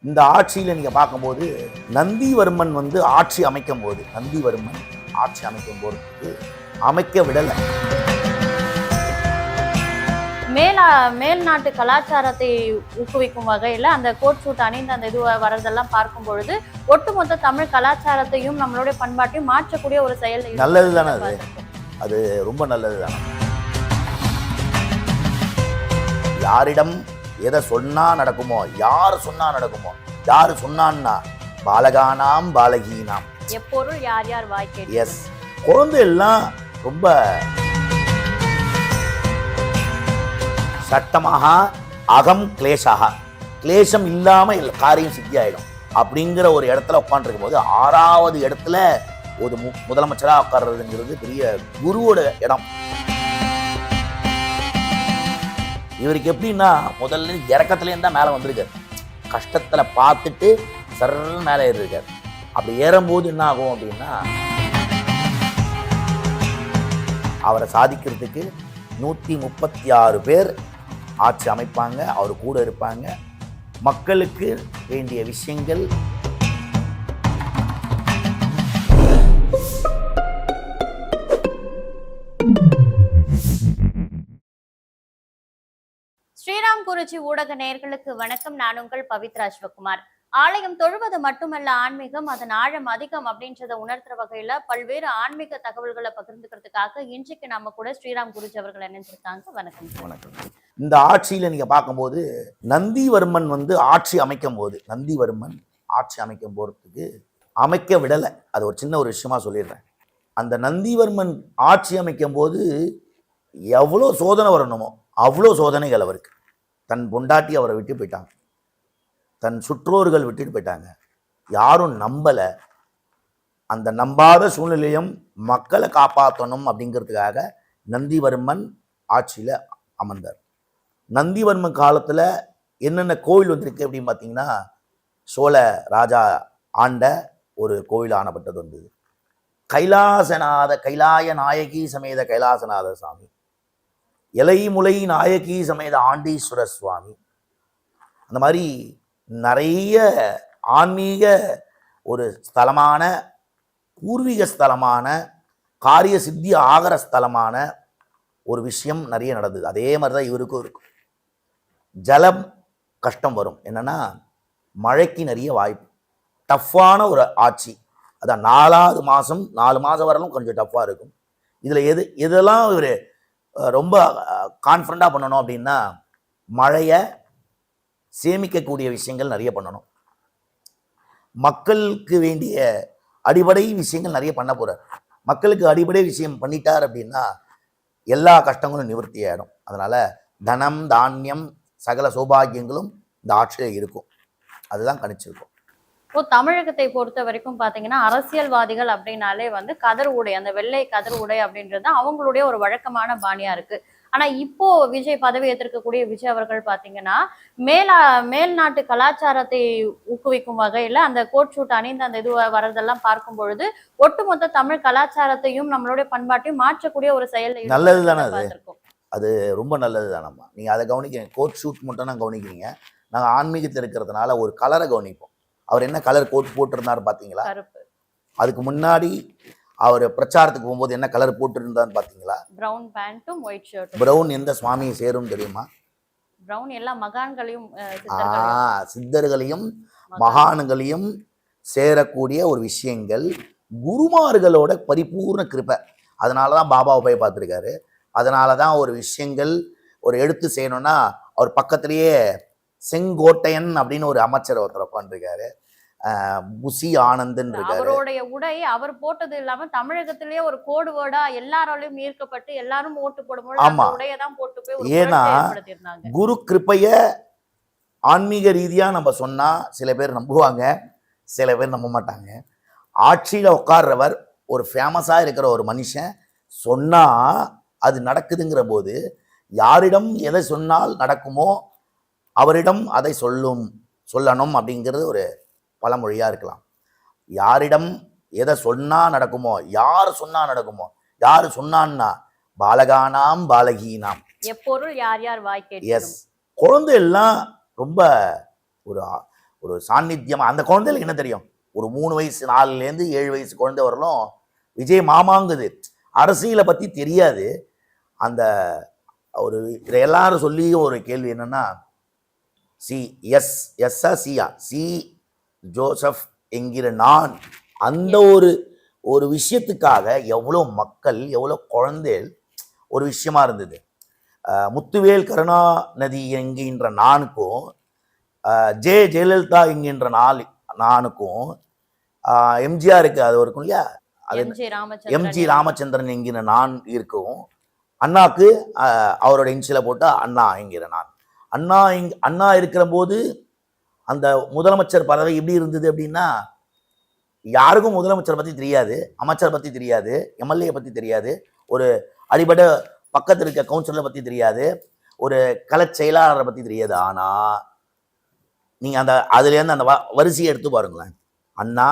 இந்த ஆட்சியில் நீங்கள் பார்க்கும்போது நந்திவர்மன் ஆட்சி அமைக்கும் போது அமைக்க விடலை. மேல் நாட்டு கலாச்சாரத்தை ஊக்குவிக்கும் வகையில் அந்த கோட் சூட் அணிந்து அந்த இது வரதெல்லாம் பார்க்கும் பொழுது ஒட்டுமொத்த தமிழ் கலாச்சாரத்தையும் நம்மளுடைய பண்பாட்டையும் மாற்றக்கூடிய ஒரு செயல். நல்லது தானே அது, அது ரொம்ப நல்லது தானே. யாரிடம் எதை சொன்னா நடக்குமோ, யார் சொன்னா நடக்குமோ, யாரு சொன்னான்னா பாலகானாம் பாலகீனாம் எப்பொருள் யார் யார் வாய்க்கே. எஸ், குழந்தை எல்லாம் ரொம்ப சட்டமாக அகம் கிளேஷாக, கிளேஷம் இல்லாம காரியம் சித்தி ஆயிடும் அப்படிங்கிற ஒரு இடத்துல உட்காந்துருக்கும் போது 6வது இடத்துல ஒரு முதலமைச்சராக உட்கார்றதுங்கிறது பெரிய குருவோட இடம். இவருக்கு எப்படின்னா முதல்ல இறக்கத்துலேருந்து தான் மேலே வந்திருக்காரு. கஷ்டத்தில் பார்த்துட்டு சர்ன்னு மேலே ஏறிருக்காரு. அப்படி ஏறும்போது என்ன ஆகும் அப்படின்னா, அவரை சாதிக்கிறதுக்கு 136 பேர் ஆட்சி அமைப்பாங்க, அவர் கூட இருப்பாங்க. மக்களுக்கு வேண்டிய விஷயங்கள் ஸ்ரீராம் குருஜி ஊடக நேயர்களுக்கு வணக்கம். நான் உங்கள் பவித்ரா சிவகுமார். ஆலயம் தொழுவது மட்டுமல்ல ஆன்மீகம், அதன் ஆழம் அதிகம் அப்படின்றத உணர்த்துற வகையில பல்வேறு ஆன்மீக தகவல்களை பகிர்ந்துக்கிறதுக்காக இன்றைக்கு நம்ம கூட ஸ்ரீராம் குருஜி அவர்கள் இணைஞ்சிருக்காங்க. வணக்கம். வணக்கம். இந்த ஆட்சியில நீங்க பார்க்கும்போது நந்திவர்மன் ஆட்சி அமைக்கும் போறதுக்கு அமைக்க விடலை. அது ஒரு சின்ன ஒரு விஷயமா சொல்லிடுறேன். அந்த நந்திவர்மன் ஆட்சி அமைக்கும் போது எவ்வளோ சோதனை வரணுமோ அவ்வளோ சோதனைகள் அவருக்கு. தன் பொண்டாட்டி அவரை விட்டு போயிட்டாங்க, தன் சுற்றோர்கள் விட்டுட்டு போயிட்டாங்க, யாரும் நம்பலை. அந்த நம்பாத சூழ்நிலையும் மக்களை காப்பாற்றணும் அப்படிங்கிறதுக்காக நந்திவர்மன் ஆட்சியில் அமர்ந்தார். நந்திவர்மன் காலத்தில் என்னென்ன கோவில் வந்திருக்கு அப்படின்னு பார்த்தீங்கன்னா, சோழ ராஜா ஆண்ட ஒரு கோவில் ஆனப்பட்டது வந்தது. கைலாய நாயகி சமேத கைலாசநாத சாமி, இலைமுலை நாயகி சமேத ஆண்டீஸ்வர சுவாமி, அந்த மாதிரி நிறைய ஆன்மீக ஒரு ஸ்தலமான, பூர்வீக ஸ்தலமான, காரிய சித்தி ஆகர ஸ்தலமான ஒரு விஷயம் நிறைய நடந்தது. அதே மாதிரி தான் இவருக்கும் இருக்கும். ஜலம் கஷ்டம் வரும். என்னன்னா மழைக்கு நிறைய வாய்ப்பு. டஃப்பான ஒரு ஆட்சி. அதான் 4வது மாதம் 4 மாதம் வரலும் கொஞ்சம் டஃப்பாக இருக்கும். இதில் எதெல்லாம் இவர் ரொம்ப கான்ஃபிடண்டாக பண்ணணும் அப்படின்னா, மழையை சேமிக்கக்கூடிய விஷயங்கள் நிறைய பண்ணணும். மக்களுக்கு வேண்டிய அடிப்படை விஷயங்கள் நிறைய பண்ண போகிறார். மக்களுக்கு அடிப்படை விஷயம் பண்ணிட்டார் அப்படின்னா எல்லா கஷ்டங்களும் நிவர்த்தி ஆகிடும். அதனால் தனம் தானியம் சகல சௌபாகியங்களும் இந்த ஆட்சியில் இருக்கும். அதுதான் கணிச்சிருக்கும். இப்போ தமிழகத்தை பொறுத்த வரைக்கும் பாத்தீங்கன்னா, அரசியல்வாதிகள் அப்படின்னாலே கதர் உடை, அந்த வெள்ளை கதர் உடை அப்படின்றது அவங்களுடைய ஒரு வழக்கமான பாணியா இருக்கு. ஆனா இப்போ விஜய் பதவி ஏற்றிருக்கக்கூடிய விஜய் அவர்கள் பாத்தீங்கன்னா, மேல் நாட்டு கலாச்சாரத்தை ஊக்குவிக்கும் வகையில அந்த கோட் சூட் அணிந்து அந்த இது வரதெல்லாம் பார்க்கும் பொழுது ஒட்டுமொத்த தமிழ் கலாச்சாரத்தையும் நம்மளுடைய பண்பாட்டையும் மாற்றக்கூடிய ஒரு செயல். நல்லது தானே அது ரொம்ப நல்லது தானம்மா. நீங்க அதை கவனிக்கிறீங்க. கோட் ஷூட் மட்டும் தான் கவனிக்கிறீங்க. நாங்கள் ஆன்மீகத்தில் இருக்கிறதுனால ஒரு கலரை கவனிப்போம். அவர் என்ன கலர் கோட் போட்டிருந்தாரு பார்த்தீங்களா? அதுக்கு முன்னாடி அவர் பிரச்சாரத்துக்கு போகும்போது என்ன கலர் போட்டிருந்தான்னு பார்த்தீங்களா? பிரவுன் பேண்ட்டும் ஒயிட் ஷர்ட். பிரவுன் எந்த சுவாமியை சேரும் தெரியுமா? பிரவுன் எல்லா மகான்களையும், சித்தர்களையும் மகான்களையும் சேரக்கூடிய ஒரு விஷயங்கள். குருமார்களோட பரிபூர்ண கிருபை. அதனால தான் பாபாவை போய் பார்த்துருக்காரு. அதனால தான் ஒரு விஷயங்கள் ஒரு எடுத்து செய்யணும்னா அவர் பக்கத்திலேயே செங்கோட்டையன் அப்படின்னு ஒரு அமைச்சர் ஒருத்தர் உட்காந்துருக்காரு, புசி ஆனந்தன் இருக்காரு. அவருடைய உடை அவர் போட்டது இல்லாம தமிழகத்திலேயே ஒரு கோடு வேர்டா எல்லாராலையும் ஈர்க்கப்பட்டு எல்லாரும் ஓட்டு போடும்போது அந்த உடையை தான் போட்டு போய். ஏன்னா குரு கிருப்பைய ஆன்மீக ரீதியா நம்ம சொன்னா சில பேர் நம்புவாங்க, சில பேர் நம்ப மாட்டாங்க. ஆட்சியில உட்கார்றவர் ஒரு ஃபேமஸா இருக்கிற ஒரு மனுஷன் சொன்னா அது நடக்குதுங்கிற போது, யாரிடம் எதை சொன்னால் நடக்குமோ அவரிடம் அதை சொல்லணும் அப்படிங்கிறது ஒரு பழமொழியா இருக்கலாம். யாரிடம் எதை சொன்னா நடக்குமோ, யார் சொன்னா நடக்குமோ, யாரு சொன்னான்னா பாலகானாம் பாலகீனாம் எப்பொருள் யார் யார் வாய்க்கே. எஸ், குழந்தை எல்லாம் ரொம்ப ஒரு ஒரு சாநித்தியம். அந்த குழந்தைகளுக்கு என்ன தெரியும்? ஒரு 3 வயசு 4லேருந்து 7 வயசு குழந்தை வரலும் விஜய் மாமாங்குது. அரசியலை பற்றி தெரியாது. அந்த ஒரு இதை எல்லாரும் சொல்லி ஒரு கேள்வி என்னன்னா, சி எஸ் எஸ்ஸா சியா சி ஜோசப் என்கிற நான் அந்த ஒரு விஷயத்துக்காக எவ்வளோ மக்கள் எவ்வளோ குழந்தைகள் ஒரு விஷயமா இருந்தது. முத்துவேல் கருணாநிதி என்கின்ற நானுக்கும் ஜெயலலிதா என்கின்ற நானுக்கும் எம்ஜிஆருக்கு அது இருக்கும் இல்லையா, அது எம்ஜி ராமச்சந்திரன் என்கிற நான் இருக்கும். அண்ணாக்கு அவரோட இன்சில போட்டு அண்ணா என்கிற நான். அண்ணா இருக்கிற போது அந்த முதலமைச்சர் பதவி எப்படி இருந்தது அப்படின்னா, யாருக்கும் முதலமைச்சர் பற்றி தெரியாது, அமைச்சர் பற்றி தெரியாது, எம்எல்ஏ பற்றி தெரியாது, ஒரு அடிபட பக்கத்தில் இருக்க கவுன்சிலரை பற்றி தெரியாது, ஒரு கலை செயலாளரை பற்றி தெரியாது. ஆனால் நீங்கள் அதுலேருந்து அந்த வரிசையை எடுத்து பாருங்களேன். அண்ணா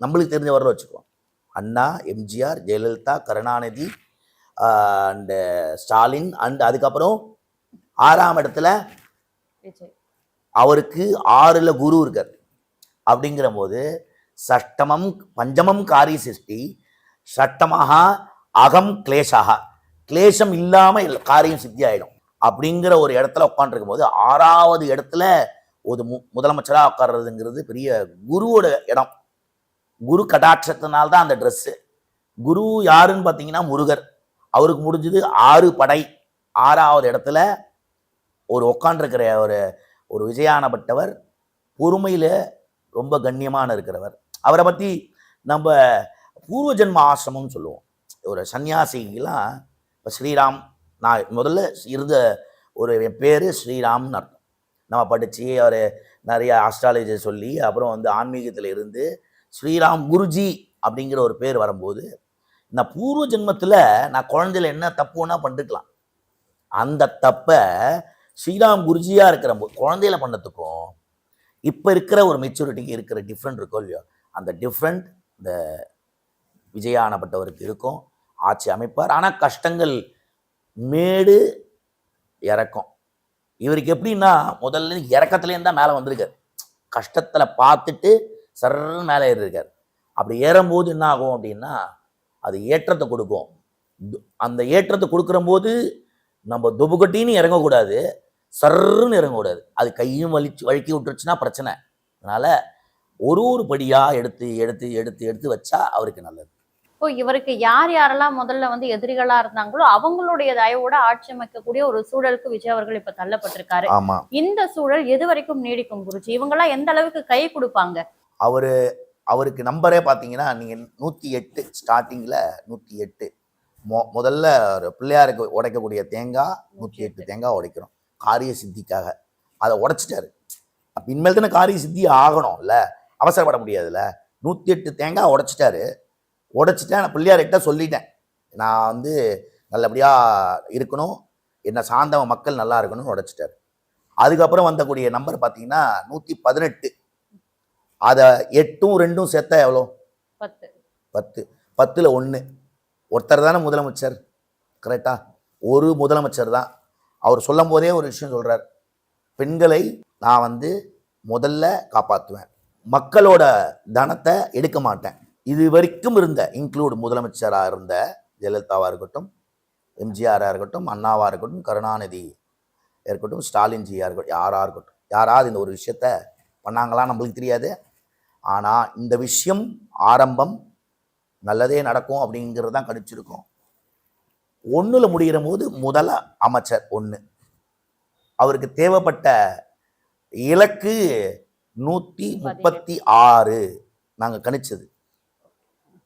நம்மளுக்கு தெரிஞ்ச வரல வச்சுக்குவோம். அண்ணா, எம்ஜிஆர், ஜெயலலிதா, கருணாநிதி அண்டு ஸ்டாலின், அண்ட் அதுக்கப்புறம் 6ஆம் இடத்துல அவருக்கு 6ல் குரு இருக்கார். அப்படிங்கிற போது சஷ்டமம் பஞ்சமம் காரிய சிருஷ்டி சட்டமாக அகம் கிளேஷாக, கிளேஷம் இல்லாமல் காரியம் சித்தி ஆகிடும். அப்படிங்கிற ஒரு இடத்துல உட்காந்துருக்கும் போது 6வது இடத்துல ஒரு முதலமைச்சராக உட்கார்றதுங்கிறது பெரிய குருவோட இடம். குரு கடாட்சத்தினால்தான் அந்த ட்ரெஸ்ஸு. குரு யாருன்னு பார்த்தீங்கன்னா முருகர். அவருக்கு முடிஞ்சது 6 படை. 6வது இடத்துல ஒரு உட்காண்டிருக்கிற ஒரு விஜயானப்பட்டவர், பொறுமையில் ரொம்ப கண்ணியமான இருக்கிறவர். அவரை பற்றி நம்ம பூர்வ ஜென்ம ஆசிரமம்னு சொல்லுவோம். ஒரு சன்னியாசிக்கெல்லாம் இப்போ ஸ்ரீராம், நான் முதல்ல இருந்த ஒரு பேர் ஸ்ரீராம்னு அர்த்தம். நம்ம படித்து அவர் நிறைய ஆஸ்ட்ராலஜி சொல்லி அப்புறம் ஆன்மீகத்தில் இருந்து ஸ்ரீராம் குருஜி அப்படிங்கிற ஒரு பேர் வரும்போது, நான் பூர்வ ஜென்மத்தில் நான் குழந்தையில என்ன தப்புன்னா பண்ணிருக்கலாம். அந்த தப்பை ஸ்ரீராம் குருஜியாக இருக்கிற குழந்தையில பண்ணதுக்கும் இப்போ இருக்கிற ஒரு மெச்சூரிட்டிக்கு இருக்கிற டிஃப்ரெண்ட் இருக்கும் இல்லையோ, அந்த டிஃப்ரெண்ட் இந்த விஜயானப்பட்டவருக்கு இருக்கும். ஆட்சி அமைப்பார். ஆனால் கஷ்டங்கள் மேடு இறக்கம். இவருக்கு எப்படின்னா முதல்ல இறக்கத்துலேருந்து தான் மேலே வந்திருக்கார். கஷ்டத்தில் பார்த்துட்டு சர்ன்னு மேலே ஏறிருக்கார். அப்படி ஏறும்போது என்ன ஆகும் அப்படின்னா, அது ஏற்றத்தை கொடுக்கும். அந்த ஏற்றத்தை கொடுக்குற போது நம்ம தொபுகட்டின்னு இறங்கக்கூடாது, சர்ன்னு இறங்கக்கூடாது. அது கையும் வழுக்கி விட்டுருச்சுன்னா பிரச்சனை. அதனால் ஒரு படியாக எடுத்து எடுத்து எடுத்து எடுத்து வச்சா அவருக்கு நல்லது. இப்போ இவருக்கு யார் யாரெல்லாம் முதல்ல எதிரிகளா இருந்தாங்களோ அவங்களுடைய தயவோட ஆட்சி அமைக்கக்கூடிய ஒரு சூழலுக்கு விஜய் அவர்கள் இப்ப தள்ளப்பட்டிருக்காரு. ஆமா, இந்த சூழல் எது வரைக்கும் நீடிக்கும் குருஜி? இவங்கெல்லாம் எந்த அளவுக்கு கை கொடுப்பாங்க? அவருக்கு நம்பரே பார்த்தீங்கன்னா, நீங்கள் 108 ஸ்டார்டிங்கில் 108 முதல்ல ஒரு பிள்ளையாருக்கு உடைக்கக்கூடிய தேங்காய் 108 தேங்காய் உடைக்கிறோம் காரிய சித்திக்காக. அதை உடைச்சிட்டாரு. அப்போ இனிமேல் தானே காரிய சித்தி ஆகணும் இல்லை, அவசரப்பட முடியாதுல்ல. 108 தேங்காய் உடைச்சிட்டாரு. உடைச்சிட்டேன். நான் பிள்ளையார்கிட்ட சொல்லிட்டேன், நான் நல்லபடியாக இருக்கணும், என்னை சார்ந்த மக்கள் நல்லா இருக்கணும்னு உடைச்சிட்டாரு. அதுக்கப்புறம் வந்தக்கூடிய நம்பர் பார்த்தீங்கன்னா 118. அதை 8ம் 2ம் சேர்த்தா எவ்வளோ? 10. 10ல் 1. ஒருத்தர் தானே முதலமைச்சர், கரெக்டா? ஒரு முதலமைச்சர் தான். அவர் சொல்லும் போதே ஒரு விஷயம் சொல்கிறார், பெண்களை நான் முதல்ல காப்பாற்றுவேன், மக்களோட தனத்தை எடுக்க மாட்டேன். இது வரைக்கும் இருந்த இன்க்ளூட் முதலமைச்சராக இருந்த ஜெயலலிதாவாக இருக்கட்டும், எம்ஜிஆராக இருக்கட்டும், அண்ணாவாக இருக்கட்டும், கருணாநிதி இருக்கட்டும், ஸ்டாலின்ஜியாக இருக்கட்டும், யாராக இருக்கட்டும், யாராவது இந்த ஒரு விஷயத்த பண்ணாங்களான்னு நம்மளுக்கு தெரியாது. ஆனால் இந்த விஷயம் ஆரம்பம் நல்லதே நடக்கும் அப்படிங்கிறது தான் கணிச்சிருக்கோம். 1ல் முடிகிற போது முதல அமைச்சர் 1. அவருக்கு தேவைப்பட்ட இலக்கு 136 நாங்கள் கணிச்சது.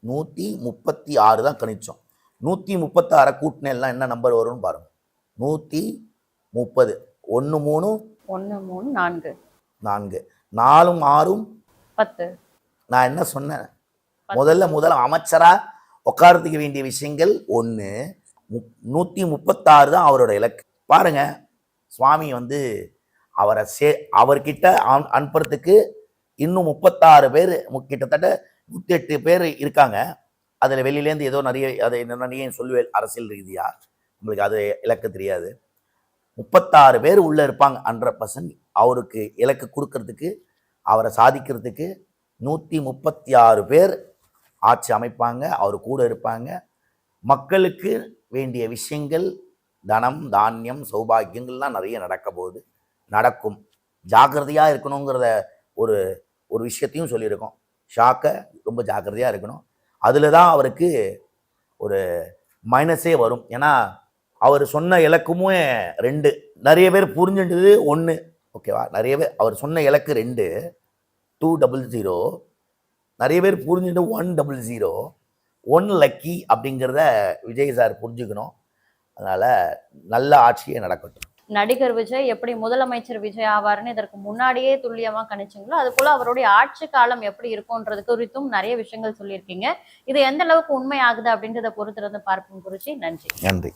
136 தான் கணிச்சோம். 136 கூட்டினெல்லாம் என்ன நம்பர் வரும்னு பாருங்க. 130. 1 3 4 4 4ம் 6ம் 10. நான் என்ன சொன்னேன்? முதல்ல அமைச்சரா உட்காரத்துக்கு வேண்டிய விஷயங்கள் 1. 136 தான் அவரோட இலக்கு. பாருங்க, சுவாமி அவர்கிட்ட அனுப்புறதுக்கு இன்னும் 36 பேர், கிட்டத்தட்ட 108 பேர் இருக்காங்க. அதில் வெளியிலேருந்து ஏதோ நிறைய சொல்லுவேன் அரசியல் ரீதியாக, நம்மளுக்கு அது இலக்கு தெரியாது. 36 பேர் உள்ளே இருப்பாங்க. 100% அவருக்கு இலக்கு கொடுக்கறதுக்கு அவரை சாதிக்கிறதுக்கு 136 பேர் ஆட்சி அமைப்பாங்க, அவர் கூட இருப்பாங்க. மக்களுக்கு வேண்டிய விஷயங்கள், தனம், தானியம், சௌபாகியங்கள்லாம் நிறைய நடக்கும். ஜாக்கிரதையாக இருக்கணுங்கிறத ஒரு ஒரு விஷயத்தையும் சொல்லியிருக்கோம். ஷாக்கை ரொம்ப ஜாக்கிரதையாக இருக்கணும். அதில் தான் அவருக்கு ஒரு மைனஸே வரும். ஏன்னா அவர் சொன்ன இலக்குமே 2, நிறைய பேர் புரிஞ்சுட்டது 1. ஓகேவா? நிறைய பேர் அவர் சொன்ன இலக்கு 2, 200, நிறைய பேர் புரிஞ்சுட்டு 100, 1 லக்கி அப்படிங்கிறத விஜய் சார் புரிஞ்சுக்கணும். அதனால் நல்ல ஆட்சியே நடக்கட்டும். நடிகர் விஜய் எப்படி முதலமைச்சர் விஜய் ஆவார்னு இதற்கு முன்னாடியே துல்லியமா கணிச்சிங்களோ அது போல அவருடைய ஆட்சி காலம் எப்படி இருக்கும்ன்றது குறித்தும் நிறைய விஷயங்கள் சொல்லியிருக்கீங்க. இது எந்த அளவுக்கு உண்மை ஆகுது அப்படின்றத பொறுத்திருந்து பார்ப்போம் குருஜி. நன்றி. நன்றி.